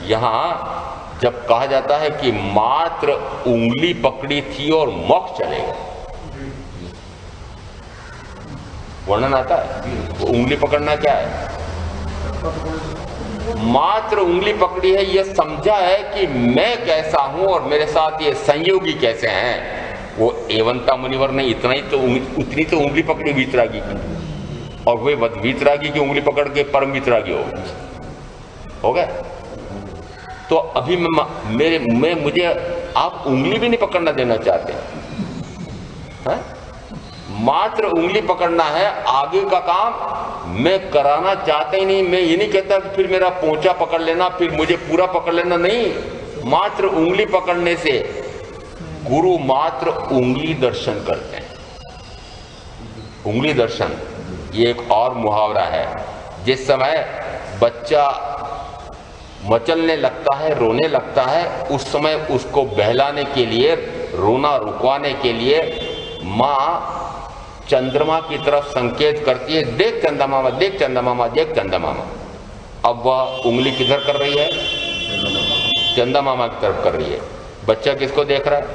यहाँ जब कहा जाता है कि मात्र उंगली पकड़ी थी और मोक्ष चलेगा, वर्णन आता है। तो उंगली पकड़ना क्या है? मात्र उंगली पकड़ी है, यह समझा है कि मैं कैसा हूं और मेरे साथ ये संयोगी कैसे हैं। वो एवंता मुनिवर ने इतना ही तो उतनी तो उंगली पकड़ी वीतरागी की, और वे वीतरागी की उंगली पकड़ के परम वीतरागी हो गए। तो अभी मुझे आप उंगली भी नहीं पकड़ना देना चाहते हैं? मात्र उंगली पकड़ना है, आगे का काम मैं कराना चाहते ही नहीं। मैं ये नहीं कहता कि फिर मेरा पोंचा पकड़ लेना, फिर मुझे पूरा पकड़ लेना, नहीं। मात्र उंगली पकड़ने से गुरु मात्र उंगली दर्शन करते हैं। उंगली दर्शन ये एक और मुहावरा है। जिस समय बच्चा मचलने लगता है, रोने लगता है, उस समय उसको बहलाने के लिए, रोना रुकवाने के लिए माँ चंद्रमा की तरफ संकेत करती है, देख चंदा मामा, देख चंदा मामा, देख चंदा मामा। अब वह उंगली किधर कर रही है? चंदा मामा की तरफ कर रही है। बच्चा किसको देख रहा है?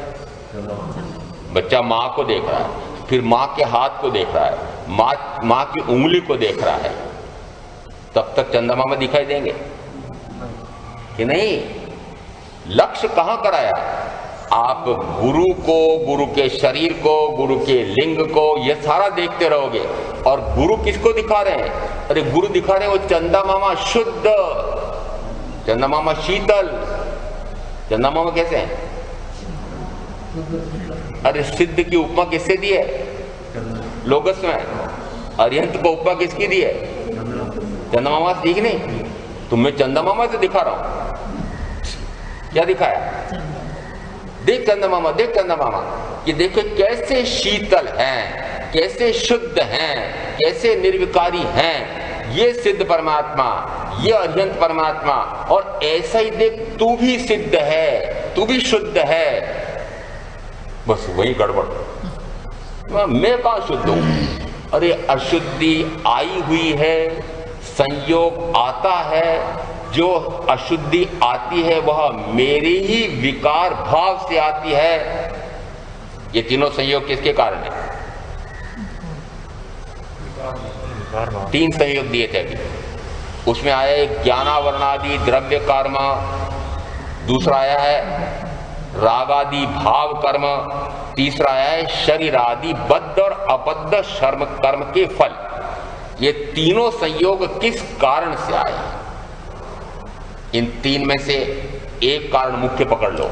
बच्चा माँ को देख रहा है, फिर माँ के हाथ को देख रहा है, माँ की उंगली को देख रहा है, तब तक चंदा मामा दिखाई देंगे कि नहीं? लक्ष्य कहां कराया? आप गुरु को, गुरु के शरीर को, गुरु के लिंग को, ये सारा देखते रहोगे। और गुरु किसको दिखा रहे हैं? अरे गुरु दिखा रहे हैं वो चंदा मामा शुद्ध, चंदा मामा शीतल। चंदा मामा कैसे हैं? अरे सिद्ध की उपमा किससे दी है? लोगस में। अरिहंत को उपमा किसकी दी है? चंदा मामा से दी नहीं? तुम्हें चंदा मामा से दिखा रहा हूं। क्या दिखाया? देख चंदा मामा, देख चंदा मामा, कि देखो कैसे शीतल हैं, कैसे शुद्ध हैं, कैसे निर्विकारी हैं। ये सिद्ध परमात्मा, ये अरिहंत परमात्मा। और ऐसा ही देख, तू भी सिद्ध है, तू भी शुद्ध है। बस वही गड़बड़। मैं कहां शुद्ध हूं? अरे अशुद्धि आई हुई है, संयोग आता है। जो अशुद्धि आती है वह मेरे ही विकार भाव से आती है। ये तीनों संयोग किसके कारण है? तीन संयोग दिए थे अभी। उसमें आया एक ज्ञानावरणादि द्रव्य कर्म, दूसरा आया है रागादि भाव कर्म, तीसरा आया है शरीरादि बद्ध और अबद्ध शर्म कर्म के फल। ये तीनों संयोग किस कारण से आए? इन तीन में से एक कारण मुख्य पकड़ लो।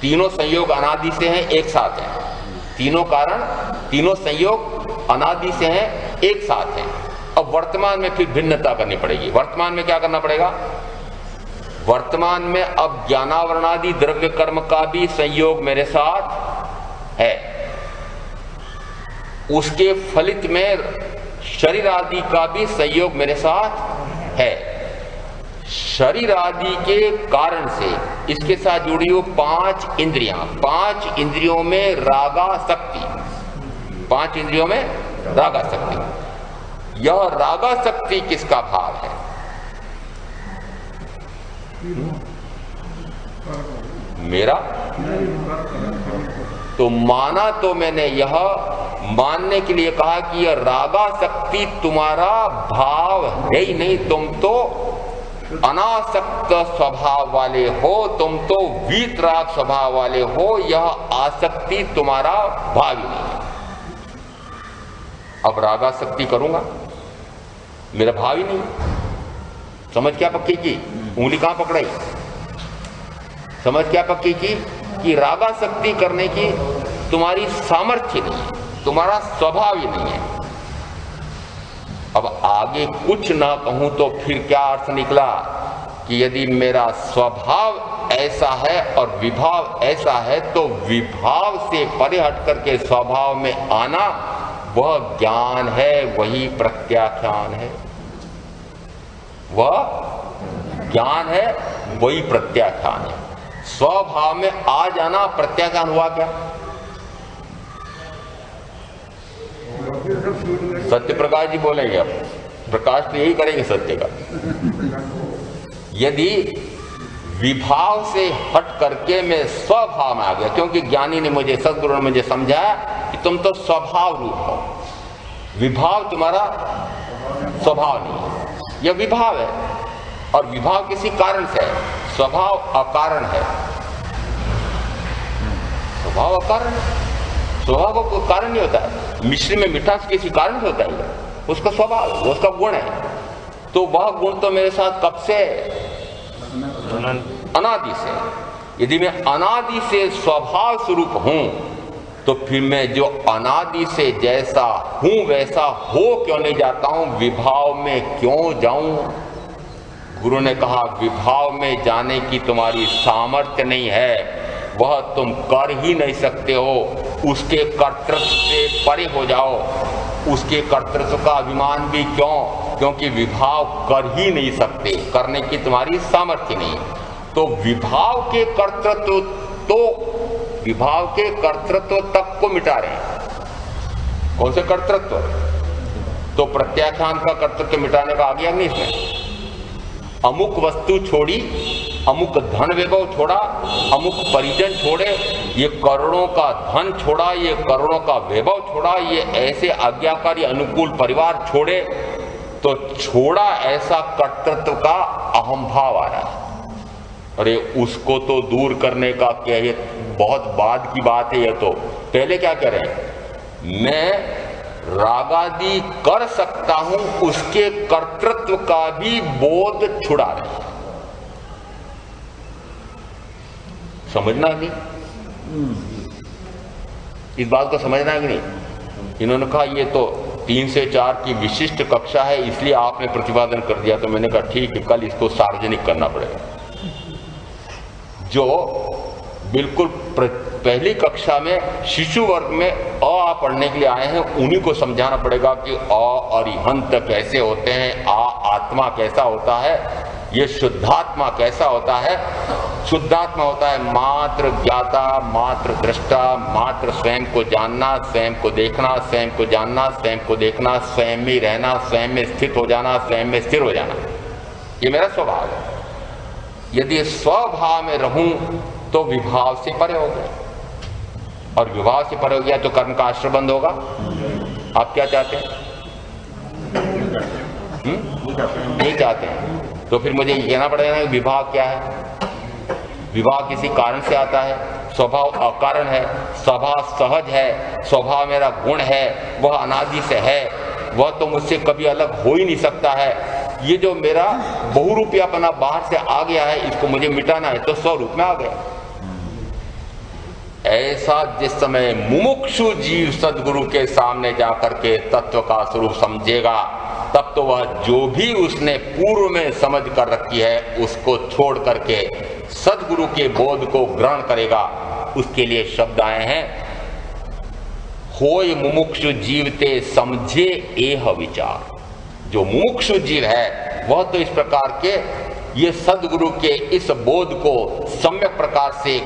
तीनों संयोग अनादि से हैं, एक साथ हैं। तीनों कारण, तीनों संयोग अनादि से हैं, एक साथ हैं। अब वर्तमान में फिर भिन्नता करनी पड़ेगी। वर्तमान में क्या करना पड़ेगा? वर्तमान में अब ज्ञानावरणादि द्रव्य कर्म का भी संयोग मेरे साथ है। उसके फलित में शरीर आदि का भी संयोग मेरे साथ है। शरीर आदि के कारण से इसके साथ जुड़ी हुई पांच इंद्रियां, पांच इंद्रियों में रागासक्ति, पांच इंद्रियों में रागासक्ति। यह रागासक्ति किसका भाव है? मेरा। तो माना तो मैंने यह मानने के लिए कहा कि यह रागासक्ति तुम्हारा भाव है ही नहीं। तुम तो अनासक्त स्वभाव वाले हो, तुम तो वीतराग स्वभाव वाले हो। यह आसक्ति तुम्हारा भाव ही नहीं है। अब रागासक्ति करूंगा, मेरा भाव ही नहीं। समझ क्या पक्की की? उंगली कहां पकड़ाई? समझ क्या पक्की की? कि रागासक्ति करने की तुम्हारी सामर्थ्य नहीं है, तुम्हारा स्वभाव ही नहीं है। अब आगे कुछ ना कहूं तो फिर क्या अर्थ निकला कि यदि मेरा स्वभाव ऐसा है और विभाव ऐसा है, तो विभाव से परे हट करके स्वभाव में आना वह ज्ञान है, वही प्रत्याख्यान है। वह ज्ञान है, वही प्रत्याख्यान है। स्वभाव में आ जाना प्रत्याख्यान हुआ क्या? सत्य प्रकाश जी बोलेंगे। अब प्रकाश तो यही करेंगे सत्य का। यदि विभाव से हट करके मैं स्वभाव में आ गया, क्योंकि ज्ञानी ने मुझे, सद्गुरु ने मुझे समझाया कि तुम तो स्वभाव रूप हो, विभाव तुम्हारा स्वभाव नहीं है, यह विभाव है। और विभाव किसी कारण से है, स्वभाव अकारण है। स्वभाव अकारण है, स्वभाव को कोई कारण नहीं होता है। मिश्री में मिठास किसी कारण से होता है, उसका स्वभाव, उसका गुण है। तो वह गुण तो मेरे साथ कब से? अनादि से। यदि मैं अनादि से स्वभाव स्वरूप हूं, तो फिर मैं जो अनादि से जैसा हूं वैसा हो क्यों नहीं जाता हूं? विभाव में क्यों जाऊं? गुरु ने कहा विभाव में जाने की तुम्हारी सामर्थ्य नहीं है, वह तुम कर ही नहीं सकते हो। उसके कर्तृत्व से परे हो जाओ। उसके कर्तृत्व का अभिमान भी क्यों? क्योंकि विभाव कर ही नहीं सकते, करने की तुम्हारी सामर्थ्य नहीं। तो विभाव के कर्तृत्व, तो विभाव के कर्तृत्व तक को मिटा रहे हैं। कौन से कर्तृत्व? तो प्रत्याख्यान का कर्तृत्व मिटाने का आ गया नहीं इसमें। अमुक वस्तु छोड़ी, अमुक धन वैभव छोड़ा, अमुक परिजन छोड़े, ये करोड़ों का धन छोड़ा, ये करोड़ों का वैभव छोड़ा, ये ऐसे आज्ञाकारी अनुकूल परिवार छोड़े, तो छोड़ा ऐसा कर्तृत्व का अहम भाव आ रहा है। अरे उसको तो दूर करने का क्या, ये बहुत बाद की बात है। ये तो पहले क्या करें, मैं रागादि कर सकता हूं, उसके कर्तृत्व का भी बोध छुड़ा रहे। समझना नहीं, इस बात को समझना है कि नहीं। इन्होंने कहा ये तो 3 से 4 की विशिष्ट कक्षा है, इसलिए आपने प्रतिपादन कर दिया। तो मैंने कहा ठीक है, कल इसको सार्वजनिक करना पड़ेगा। जो बिल्कुल पहली कक्षा में शिशु वर्ग में अ पढ़ने के लिए आए हैं, उन्हीं को समझाना पड़ेगा कि अरिहंत कैसे होते हैं, आत्मा कैसा होता है, ये शुद्धात्मा कैसा होता है। शुद्धात्मा होता है मात्र ज्ञाता, मात्र दृष्टा, मात्र स्वयं को जानना, स्वयं को देखना, स्वयं को जानना, स्वयं को देखना, स्वयं में रहना, स्वयं में स्थित हो जाना, स्वयं में स्थिर हो जाना। ये मेरा स्वभाव है। यदि स्वभाव में रहूं तो विभाव से परे हो गया, और विभाव से परे हो गया तो कर्म का आश्रय बंद होगा। आप क्या चाहते हैं? नहीं चाहते हैं तो फिर मुझे ये कहना पड़ेगा कि विभाव क्या है। विभाव किसी कारण से आता है, स्वभाव अकारण है, स्वभाव सहज है, स्वभाव मेरा गुण है, वह अनादि से है, वह तो मुझसे कभी अलग हो ही नहीं सकता है। ये जो मेरा बहुरूपियापना बाहर से आ गया है, इसको मुझे मिटाना है, तो स्वरूप में आ गया। ऐसा जिस समय मुमुक्षु जीव सदगुरु के सामने जाकर के तत्व का स्वरूप समझेगा, तब तो वह जो भी उसने पूर्व में समझ कर रखी है उसको छोड़ करके सदगुरु के बोध को ग्रहण करेगा। उसके लिए शब्द आए हैं, होय मुमुक्षु जीवते समझे एह विचार। जो मुमुक्षु जीव है वह तो इस प्रकार के ये सदगुरु के इस बोध को सम्यक प्रकार से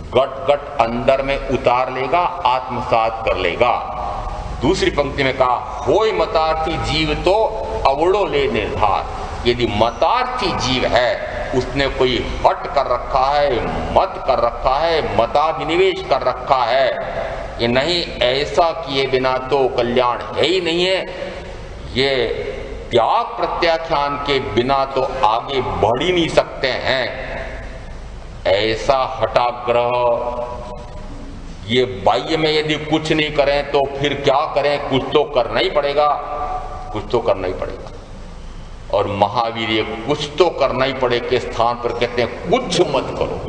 गट गट अंदर में उतार लेगा, आत्मसात कर लेगा। दूसरी पंक्ति में कहा, होय मतार्थी जीव तो अवड़ो ले निर्धार। यदि मतार्थी जीव है, उसने कोई हट कर रखा है, मत कर रखा है, मताभिनिवेश कर रखा है कि नहीं ऐसा किए बिना तो कल्याण है ही नहीं है, ये त्याग प्रत्याख्यान के बिना तो आगे बढ़ ही नहीं सकते हैं, ऐसा हठाग्रह, ये बाह्य में यदि कुछ नहीं करें तो फिर क्या करें, कुछ तो करना ही पड़ेगा, कुछ तो करना ही पड़ेगा। और महावीर ये कुछ तो करना ही पड़े के स्थान पर कहते हैं कुछ मत करो।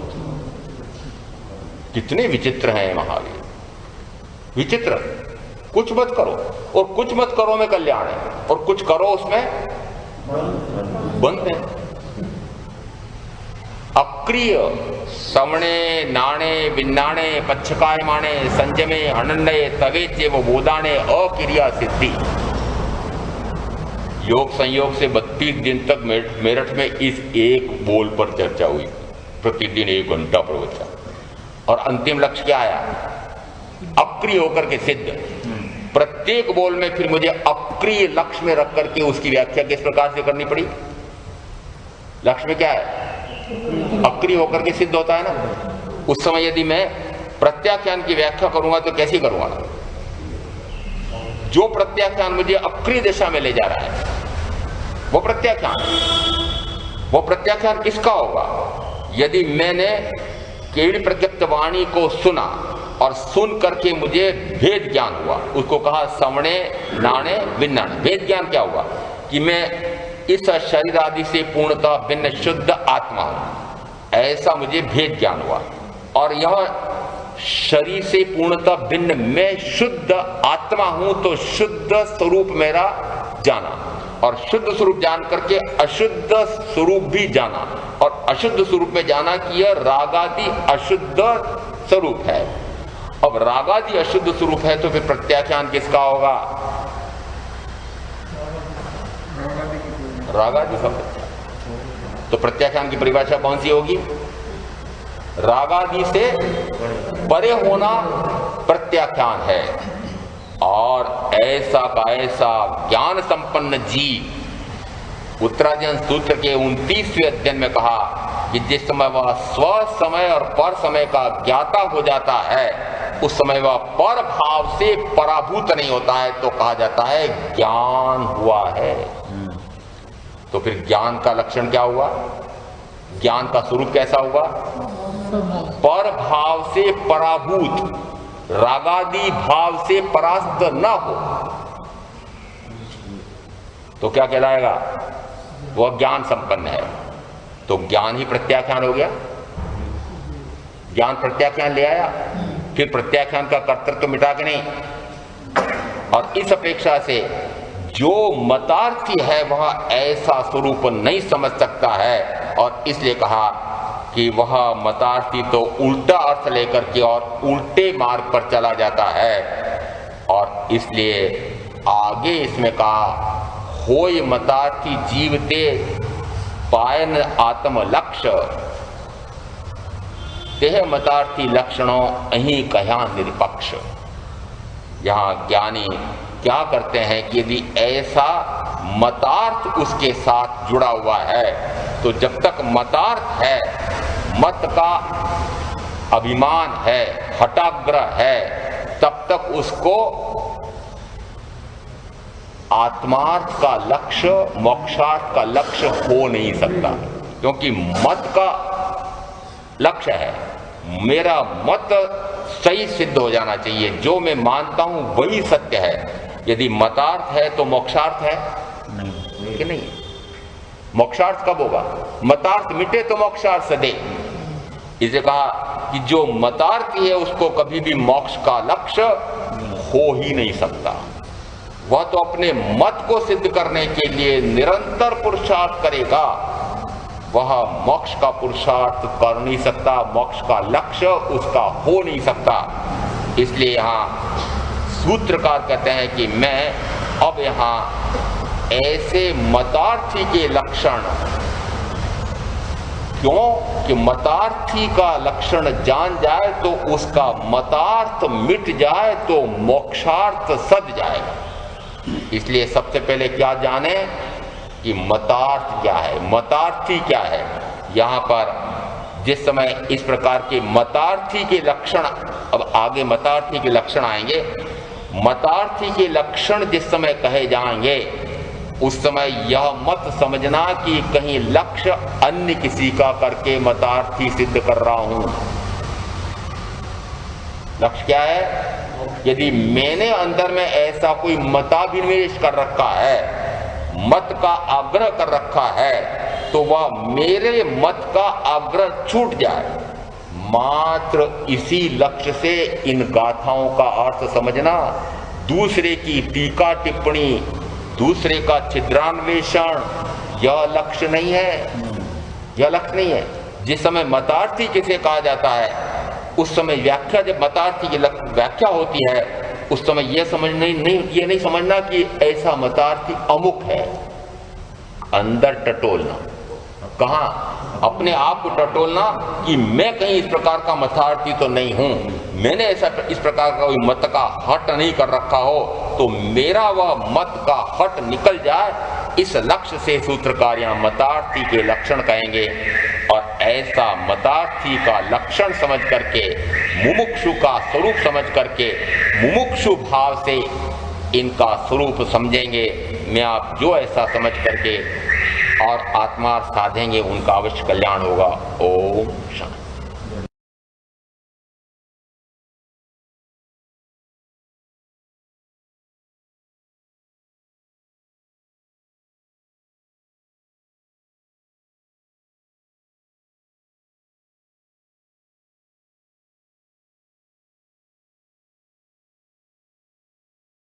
कितने विचित्र हैं महावीर, विचित्र। कुछ मत करो, और कुछ मत करो में कल्याण है, और कुछ करो उसमें बंद है। अक्रिय सवणे नाणे विन्नाणे पच्छकायमाणे संजमे अनन्नये तवेचे वो बोधाने अक्रिया सिद्धि। योग संयोग से 32 दिन तक मेरठ में इस एक बोल पर चर्चा हुई, प्रतिदिन 1 घंटा प्रवचन, और अंतिम लक्ष्य क्या आया? अक्रिय होकर के सिद्ध। प्रत्येक बोल में फिर मुझे अक्रिय लक्ष्य में रख करके उसकी व्याख्या किस प्रकार से करनी पड़ी। लक्ष्य में क्या है? अक्रिय होकर के सिद्ध होता है ना। उस समय यदि मैं प्रत्याख्यान की व्याख्या करूंगा तो कैसी करूंगा? जो प्रत्याख्यान मुझे अक्रिय दिशा में ले जा रहा है वो प्रत्याख्यान किसका होगा? यदि मैंने केवल प्रज्ञप्त वाणी को सुना और सुन करके मुझे भेद ज्ञान हुआ, उसको कहा सवणे नाणे विन्नाणे। भेद ज्ञान क्या हुआ? कि मैं इस शरीर आदि से पूर्णतः भिन्न शुद्ध आत्मा हूं, ऐसा मुझे भेद ज्ञान हुआ। और यह शरीर से पूर्णतः भिन्न मैं शुद्ध आत्मा हूं, तो शुद्ध स्वरूप मेरा जाना, और शुद्ध स्वरूप जान करके अशुद्ध स्वरूप भी जाना, और अशुद्ध स्वरूप में जाना कि यह रागादि अशुद्ध स्वरूप है। अब रागादि अशुद्ध स्वरूप है तो फिर प्रत्याख्यान किसका होगा? रागादि का। तो प्रत्याख्यान की परिभाषा कौन सी होगी? रागादि से परे होना प्रत्याख्यान है। और ऐसा का ऐसा ज्ञान संपन्न जीव, उत्तराधिकरण सूत्र के 29वें अध्ययन में कहा कि जिस समय वह स्व समय और पर समय का ज्ञाता हो जाता है, उस समय वह पर भाव से पराभूत नहीं होता है, तो कहा जाता है ज्ञान हुआ है। तो फिर ज्ञान का लक्षण क्या हुआ? ज्ञान का स्वरूप कैसा हुआ? पर भाव से पराभूत, रागादि भाव से परास्त न हो, तो क्या कहलाएगा? वह ज्ञान संपन्न है। तो ज्ञान ही प्रत्याख्यान हो गया। ज्ञान प्रत्याख्यान ले आया, फिर प्रत्याख्यान का कर्तृत्व तो मिटा के नहीं। और इस अपेक्षा से जो मतार्थी है वह ऐसा स्वरूप नहीं समझ सकता है, और इसलिए कहा कि वह मतार्थी तो उल्टा अर्थ लेकर के और उल्टे मार्ग पर चला जाता है। और इसलिए आगे इसमें कहा, होय मतार्थी जीवते पायन आत्म लक्ष्य, तेह मतार्थी लक्षणों अहीं कह्या निरपक्ष। यहाँ ज्ञानी क्या करते हैं कि यदि ऐसा मतार्थ उसके साथ जुड़ा हुआ है, तो जब तक मतार्थ है, मत का अभिमान है, हठाग्रह है, तब तक उसको आत्मार्थ का लक्ष्य, मोक्षार्थ का लक्ष्य हो नहीं सकता। क्योंकि मत का लक्ष्य है, मेरा मत सही सिद्ध हो जाना चाहिए, जो मैं मानता हूं वही सत्य है। यदि मतार्थ है तो मोक्षार्थ है कि नहीं? मोक्षार्थ कब होगा? मतार्थ मिटे तो मोक्षार्थ सदे। इसे कहा कि जो मतार्थी है उसको कभी भी मोक्ष का लक्ष्य हो ही नहीं सकता। वह तो अपने मत को सिद्ध करने के लिए निरंतर पुरुषार्थ करेगा, वह मोक्ष का पुरुषार्थ कर नहीं सकता, मोक्ष का लक्ष्य उसका हो नहीं सकता। इसलिए यहाँ सूत्रकार कहते हैं कि मैं अब यहाँ ऐसे मतार्थी के लक्षण, क्यों कि मतार्थी का लक्षण जान जाए तो उसका मतार्थ मिट जाए तो मोक्षार्थ सद जाएगा। इसलिए सबसे पहले क्या जाने कि मतार्थ क्या है, मतार्थी क्या है। यहाँ पर जिस समय इस प्रकार के मतार्थी के लक्षण, अब आगे मतार्थी के लक्षण आएंगे, मतार्थी के लक्षण जिस समय कहे जाएंगे, उस समय यह मत समझना कि कहीं लक्ष्य अन्य किसी का करके मतार्थी सिद्ध कर रहा हूं। लक्ष्य क्या है? यदि मैंने अंदर में ऐसा कोई मताभिनिवेश कर रखा है, मत का आग्रह कर रखा है, तो वह मेरे मत का आग्रह छूट जाए। मात्र इसी लक्ष्य से इन गाथाओं का अर्थ समझना, दूसरे की टीका टिप्पणी, दूसरे का छिद्रान्वेषण, यह लक्ष्य नहीं है। यह लक्ष्य नहीं है। जिस समय मतार्थी किसे कहा जाता है, उस समय व्याख्या, जब मतार्थी की व्याख्या होती है, उस समय यह नहीं समझना कि ऐसा मतार्थी अमुक है। अंदर टटोलना, कहाँ? अपने आप को टटोलना कि मैं कहीं इस प्रकार का मतार्थी तो नहीं हूं, मैंने ऐसा इस प्रकार का कोई मत का हट नहीं कर रखा हो, तो मेरा वह मत का हट निकल जाए। इस लक्ष्य से सूत्रकार यहाँ मतार्थी के लक्षण कहेंगे। और ऐसा मतार्थी का लक्षण समझ करके, मुमुक्षु का स्वरूप समझ करके, मुमुक्षु भाव से इनका स्वरूप समझेंगे। मैं आप जो ऐसा समझ करके और आत्मा साधेंगे, उनका अवश्य कल्याण होगा। ओम शांति।